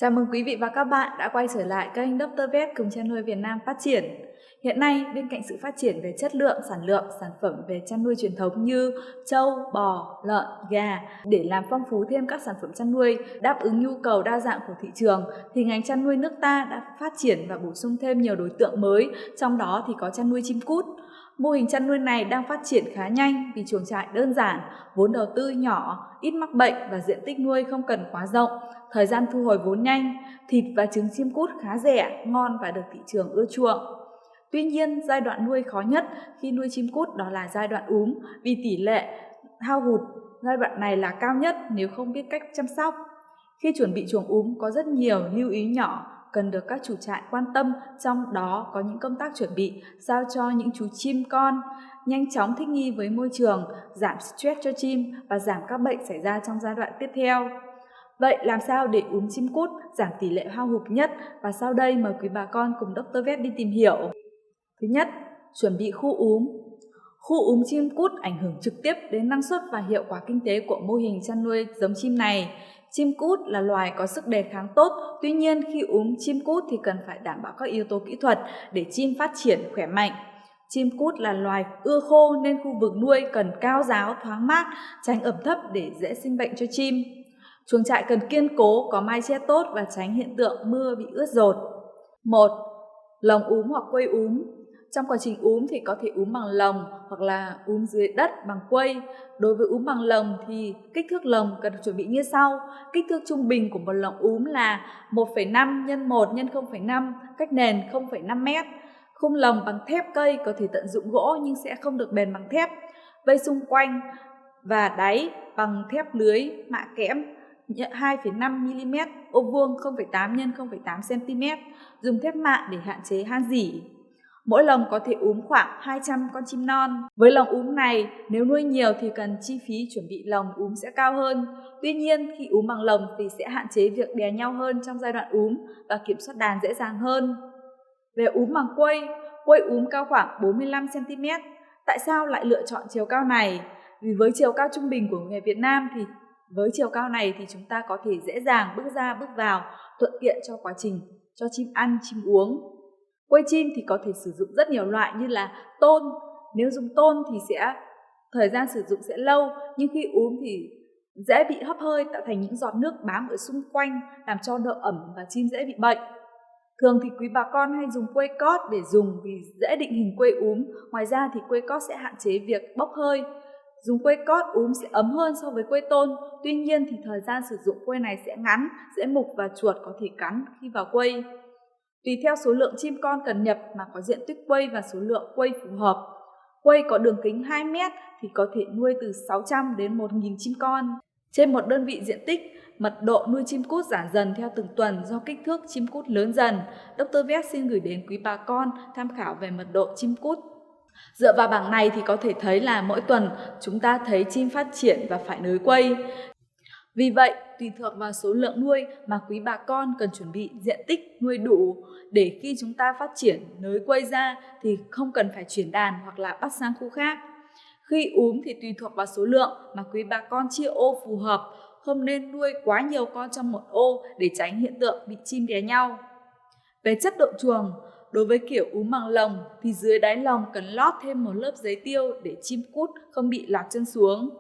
Chào mừng quý vị và các bạn đã quay trở lại kênh Dr. Vet cùng chăn nuôi Việt Nam phát triển. Hiện nay, bên cạnh sự phát triển về chất lượng, sản phẩm về chăn nuôi truyền thống như trâu, bò, lợn, gà, để làm phong phú thêm các sản phẩm chăn nuôi đáp ứng nhu cầu đa dạng của thị trường, thì ngành chăn nuôi nước ta đã phát triển và bổ sung thêm nhiều đối tượng mới, trong đó thì có chăn nuôi chim cút. Mô hình chăn nuôi này đang phát triển khá nhanh vì chuồng trại đơn giản, vốn đầu tư nhỏ, ít mắc bệnh và diện tích nuôi không cần quá rộng, thời gian thu hồi vốn nhanh, thịt và trứng chim cút khá rẻ, ngon và được thị trường ưa chuộng. Tuy nhiên, giai đoạn nuôi khó nhất khi nuôi chim cút đó là giai đoạn úm, vì tỷ lệ hao hụt giai đoạn này là cao nhất nếu không biết cách chăm sóc. Khi chuẩn bị chuồng úm có rất nhiều lưu ý nhỏ cần được các chủ trại quan tâm, trong đó có những công tác chuẩn bị sao cho những chú chim con nhanh chóng thích nghi với môi trường, giảm stress cho chim và giảm các bệnh xảy ra trong giai đoạn tiếp theo. Vậy làm sao để úm chim cút giảm tỷ lệ hao hụt nhất? Và sau đây mời quý bà con cùng Dr. Vet đi tìm hiểu. Thứ nhất, chuẩn bị khu úm. Khu úm chim cút ảnh hưởng trực tiếp đến năng suất và hiệu quả kinh tế của mô hình chăn nuôi giống chim này. Chim cút là loài có sức đề kháng tốt, tuy nhiên khi úm chim cút thì cần phải đảm bảo các yếu tố kỹ thuật để chim phát triển khỏe mạnh. Chim cút là loài ưa khô nên khu vực nuôi cần cao ráo, thoáng mát, tránh ẩm thấp để dễ sinh bệnh cho chim. Chuồng trại cần kiên cố, có mái che tốt và tránh hiện tượng mưa bị ướt dột. 1. Lồng úm hoặc quây úm. Trong quá trình úm thì có thể úm bằng lồng hoặc là úm dưới đất bằng quây. Đối với úm bằng lồng thì kích thước lồng cần chuẩn bị như sau. Kích thước trung bình của một lồng úm là 1,5 x 1 x 0,5, cách nền 0,5 m. Khung lồng bằng thép cây, có thể tận dụng gỗ nhưng sẽ không được bền bằng thép. Vây xung quanh và đáy bằng thép lưới mạ kẽm 2,5 mm, ô vuông 0,8 x 0,8 cm, dùng thép mạ để hạn chế han rỉ. Mỗi lồng có thể úm khoảng 200 con chim non. Với lồng úm này, nếu nuôi nhiều thì cần chi phí chuẩn bị lồng úm sẽ cao hơn. Tuy nhiên, khi úm bằng lồng thì sẽ hạn chế việc đè nhau hơn trong giai đoạn úm và kiểm soát đàn dễ dàng hơn. Về úm bằng quây úm cao khoảng 45 cm. Tại sao lại lựa chọn chiều cao này? Vì với chiều cao trung bình của người Việt Nam thì với chiều cao này thì chúng ta có thể dễ dàng bước ra bước vào, thuận tiện cho quá trình cho chim ăn, chim uống. Quây chim thì có thể sử dụng rất nhiều loại như là tôn. Nếu dùng tôn thì thời gian sử dụng sẽ lâu, nhưng khi úm thì dễ bị hấp hơi, tạo thành những giọt nước bám ở xung quanh, làm cho độ ẩm và chim dễ bị bệnh. Thường thì quý bà con hay dùng quây cót để dùng vì dễ định hình quây úm. Ngoài ra thì quây cót sẽ hạn chế việc bốc hơi. Dùng quây cót úm sẽ ấm hơn so với quây tôn. Tuy nhiên thì thời gian sử dụng quây này sẽ ngắn, dễ mục và chuột có thể cắn khi vào quây. Tùy theo số lượng chim con cần nhập mà có diện tích quây và số lượng quây phù hợp. Quây có đường kính 2 m thì có thể nuôi từ 600 đến 1.000 chim con. Trên một đơn vị diện tích, mật độ nuôi chim cút giảm dần theo từng tuần do kích thước chim cút lớn dần. Dr. Vet xin gửi đến quý bà con tham khảo về mật độ chim cút. Dựa vào bảng này thì có thể thấy là mỗi tuần chúng ta thấy chim phát triển và phải nới quây. Vì vậy, tùy thuộc vào số lượng nuôi mà quý bà con cần chuẩn bị diện tích nuôi đủ để khi chúng ta phát triển nới quây ra thì không cần phải chuyển đàn hoặc là bắt sang khu khác. Khi úm thì tùy thuộc vào số lượng mà quý bà con chia ô phù hợp, không nên nuôi quá nhiều con trong một ô để tránh hiện tượng bị chim đè nhau. Về chất lượng chuồng, đối với kiểu úm bằng lồng thì dưới đáy lồng cần lót thêm một lớp giấy tiêu để chim cút không bị lạc chân xuống.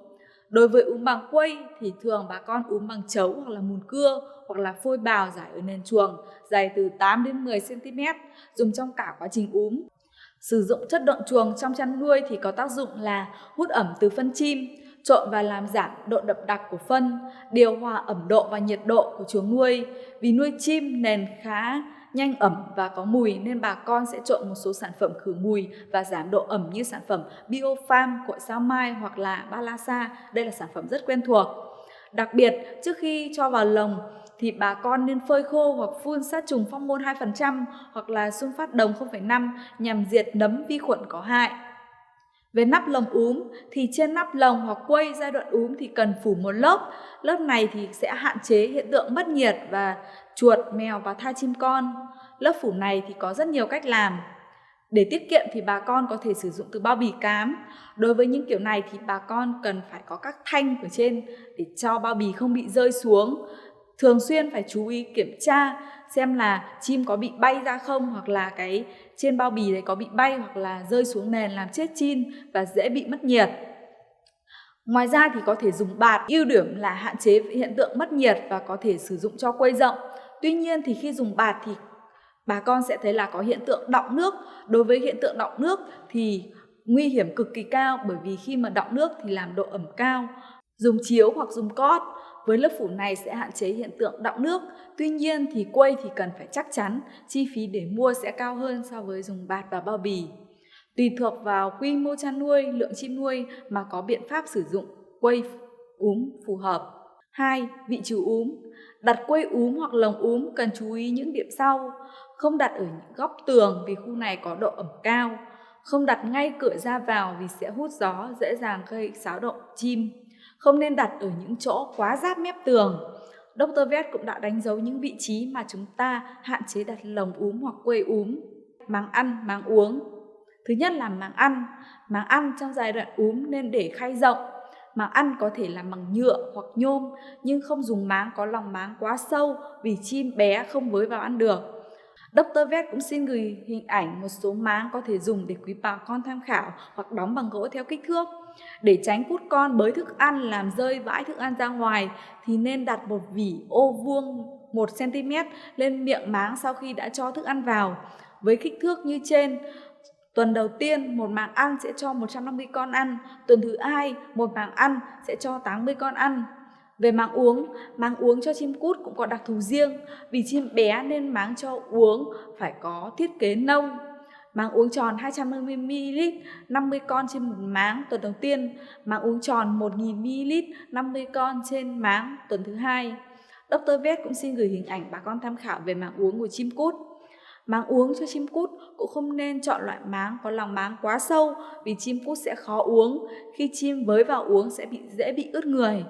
Đối với úm bằng quây thì thường bà con úm bằng chấu hoặc là mùn cưa hoặc là phôi bào rải ở nền chuồng dày từ 8 đến 10 cm, dùng trong cả quá trình úm. Sử dụng chất độn chuồng trong chăn nuôi thì có tác dụng là hút ẩm từ phân chim, trộn và làm giảm độ đậm đặc của phân, điều hòa ẩm độ và nhiệt độ của chuồng nuôi. Vì nuôi chim nền khá nhanh ẩm và có mùi nên bà con sẽ trộn một số sản phẩm khử mùi và giảm độ ẩm như sản phẩm Biofarm của Sao Mai hoặc là Balasa. Đây là sản phẩm rất quen thuộc. Đặc biệt, trước khi cho vào lồng thì bà con nên phơi khô hoặc phun sát trùng phong môn 2% hoặc là sunfat đồng 0,5 nhằm diệt nấm vi khuẩn có hại. Về nắp lồng úm thì trên nắp lồng hoặc quây giai đoạn úm thì cần phủ một lớp. Lớp này thì sẽ hạn chế hiện tượng mất nhiệt và chuột, mèo và thai chim con. Lớp phủ này thì có rất nhiều cách làm. Để tiết kiệm thì bà con có thể sử dụng từ bao bì cám. Đối với những kiểu này thì bà con cần phải có các thanh ở trên để cho bao bì không bị rơi xuống. Thường xuyên phải chú ý kiểm tra xem là chim có bị bay ra không, hoặc là cái trên bao bì đấy có bị bay hoặc là rơi xuống nền làm chết chim và dễ bị mất nhiệt. Ngoài ra thì có thể dùng bạt, ưu điểm là hạn chế hiện tượng mất nhiệt và có thể sử dụng cho quây rộng. Tuy nhiên thì khi dùng bạt thì bà con sẽ thấy là có hiện tượng đọng nước. Đối với hiện tượng đọng nước thì nguy hiểm cực kỳ cao, bởi vì khi mà đọng nước thì làm độ ẩm cao. Dùng chiếu hoặc dùng cót với lớp phủ này sẽ hạn chế hiện tượng đọng nước. Tuy nhiên thì quây thì cần phải chắc chắn, chi phí để mua sẽ cao hơn so với dùng bạt và bao bì. Tùy thuộc vào quy mô chăn nuôi, lượng chim nuôi mà có biện pháp sử dụng quây úm phù hợp. 2. Vị trí úm. Đặt quây úm hoặc lồng úm cần chú ý những điểm sau. Không đặt ở những góc tường vì khu này có độ ẩm cao. Không đặt ngay cửa ra vào vì sẽ hút gió, dễ dàng gây xáo động chim. Không nên đặt ở những chỗ quá giáp mép tường. Dr. Vet cũng đã đánh dấu những vị trí mà chúng ta hạn chế đặt lồng úm hoặc quây úm. Máng ăn, máng uống. Thứ nhất là máng ăn. Máng ăn trong giai đoạn úm nên để khay rộng. Máng ăn có thể làm bằng nhựa hoặc nhôm, nhưng không dùng máng có lòng máng quá sâu vì chim bé không với vào ăn được. Dr. Vet cũng xin gửi hình ảnh một số máng có thể dùng để quý bà con tham khảo hoặc đóng bằng gỗ theo kích thước. Để tránh cút con bới thức ăn làm rơi vãi thức ăn ra ngoài thì nên đặt một vỉ ô vuông 1 cm lên miệng máng sau khi đã cho thức ăn vào. Với kích thước như trên, tuần đầu tiên một máng ăn sẽ cho 150 con ăn, tuần thứ 2 một máng ăn sẽ cho 80 con ăn. Về máng uống cho chim cút cũng có đặc thù riêng, vì chim bé nên máng cho uống phải có thiết kế nông. Máng uống tròn 250ml, 50 con trên một máng tuần đầu tiên, máng uống tròn 1000ml, 50 con trên máng tuần thứ 2. Dr. Vet cũng xin gửi hình ảnh bà con tham khảo về máng uống của chim cút. Máng uống cho chim cút cũng không nên chọn loại máng có lòng máng quá sâu vì chim cút sẽ khó uống, khi chim với vào uống sẽ dễ bị ướt người.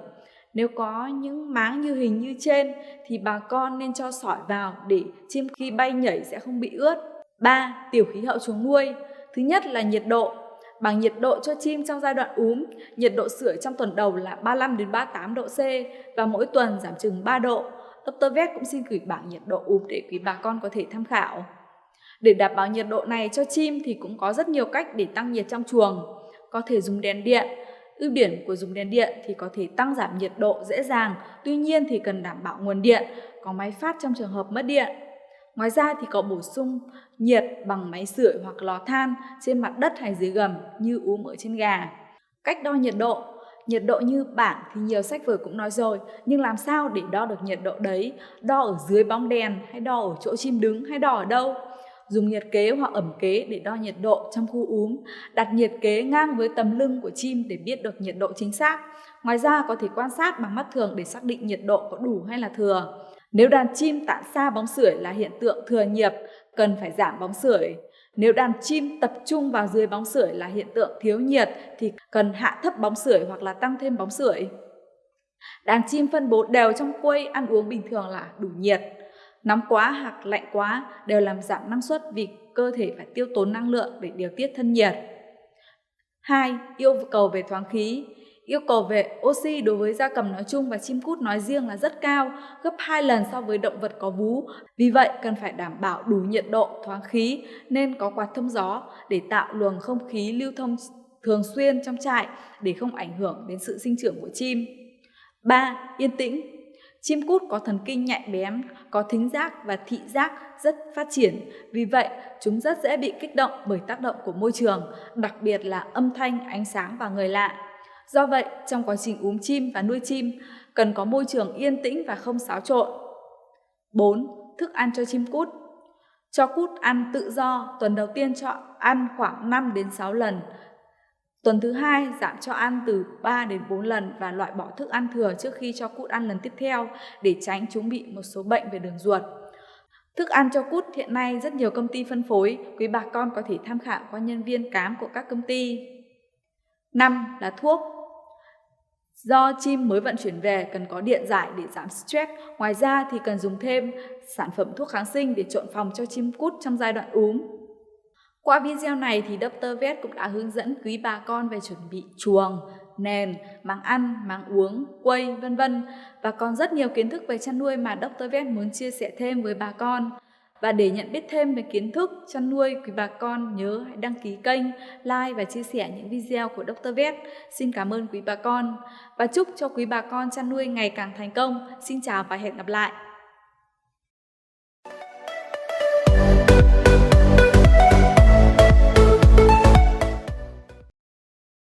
Nếu có những máng như hình như trên thì bà con nên cho sỏi vào để chim khi bay nhảy sẽ không bị ướt. 3. Tiểu khí hậu chuồng nuôi. Thứ nhất là nhiệt độ. Bảng nhiệt độ cho chim trong giai đoạn úm, nhiệt độ sưởi trong tuần đầu là 35 đến 38 độ C và mỗi tuần giảm chừng 3 độ. Dr. Vet cũng xin gửi bảng nhiệt độ úm để quý bà con có thể tham khảo. Để đảm bảo nhiệt độ này cho chim thì cũng có rất nhiều cách để tăng nhiệt trong chuồng. Có thể dùng đèn điện. Ưu điểm của dùng đèn điện thì có thể tăng giảm nhiệt độ dễ dàng, tuy nhiên thì cần đảm bảo nguồn điện, có máy phát trong trường hợp mất điện. Ngoài ra thì có bổ sung nhiệt bằng máy sưởi hoặc lò than trên mặt đất hay dưới gầm như úm ở trên gà. Cách đo nhiệt độ. Nhiệt độ như bảng thì nhiều sách vở cũng nói rồi, nhưng làm sao để đo được nhiệt độ đấy? Đo ở dưới bóng đèn hay đo ở chỗ chim đứng hay đo ở đâu? Dùng nhiệt kế hoặc ẩm kế để đo nhiệt độ trong khu úm. Đặt nhiệt kế ngang với tấm lưng của chim để biết được nhiệt độ chính xác. Ngoài ra có thể quan sát bằng mắt thường để xác định nhiệt độ có đủ hay là thừa. Nếu đàn chim tản xa bóng sưởi là hiện tượng thừa nhiệt, cần phải giảm bóng sưởi. Nếu đàn chim tập trung vào dưới bóng sưởi là hiện tượng thiếu nhiệt thì cần hạ thấp bóng sưởi hoặc là tăng thêm bóng sưởi. Đàn chim phân bố đều trong quây ăn uống bình thường là đủ nhiệt. Nóng quá hoặc lạnh quá đều làm giảm năng suất vì cơ thể phải tiêu tốn năng lượng để điều tiết thân nhiệt. 2. Yêu cầu về thoáng khí. Yêu cầu về oxy đối với gia cầm nói chung và chim cút nói riêng là rất cao, gấp 2 lần so với động vật có vú. Vì vậy cần phải đảm bảo đủ nhiệt độ, thoáng khí, nên có quạt thông gió để tạo luồng không khí lưu thông thường xuyên trong trại để không ảnh hưởng đến sự sinh trưởng của chim. 3. Yên tĩnh. Chim cút có thần kinh nhạy bén, có thính giác và thị giác rất phát triển. Vì vậy, chúng rất dễ bị kích động bởi tác động của môi trường, đặc biệt là âm thanh, ánh sáng và người lạ. Do vậy, trong quá trình úm chim và nuôi chim, cần có môi trường yên tĩnh và không xáo trộn. 4. Thức ăn cho chim cút. Cho cút ăn tự do, tuần đầu tiên cho ăn khoảng 5 đến 6 lần. Tuần thứ 2 giảm cho ăn từ 3 đến 4 lần và loại bỏ thức ăn thừa trước khi cho cút ăn lần tiếp theo để tránh chúng bị một số bệnh về đường ruột. Thức ăn cho cút hiện nay rất nhiều công ty phân phối, quý bà con có thể tham khảo qua nhân viên cám của các công ty. 5 là thuốc. Do chim mới vận chuyển về cần có điện giải để giảm stress. Ngoài ra thì cần dùng thêm sản phẩm thuốc kháng sinh để trộn phòng cho chim cút trong giai đoạn úm. Qua video này thì Dr. Vet cũng đã hướng dẫn quý bà con về chuẩn bị chuồng, nền, máng ăn, máng uống, quây, vân vân. Và còn rất nhiều kiến thức về chăn nuôi mà Dr. Vet muốn chia sẻ thêm với bà con. Và để nhận biết thêm về kiến thức chăn nuôi, quý bà con nhớ hãy đăng ký kênh, like và chia sẻ những video của Dr. Vet. Xin cảm ơn quý bà con và chúc cho quý bà con chăn nuôi ngày càng thành công. Xin chào và hẹn gặp lại.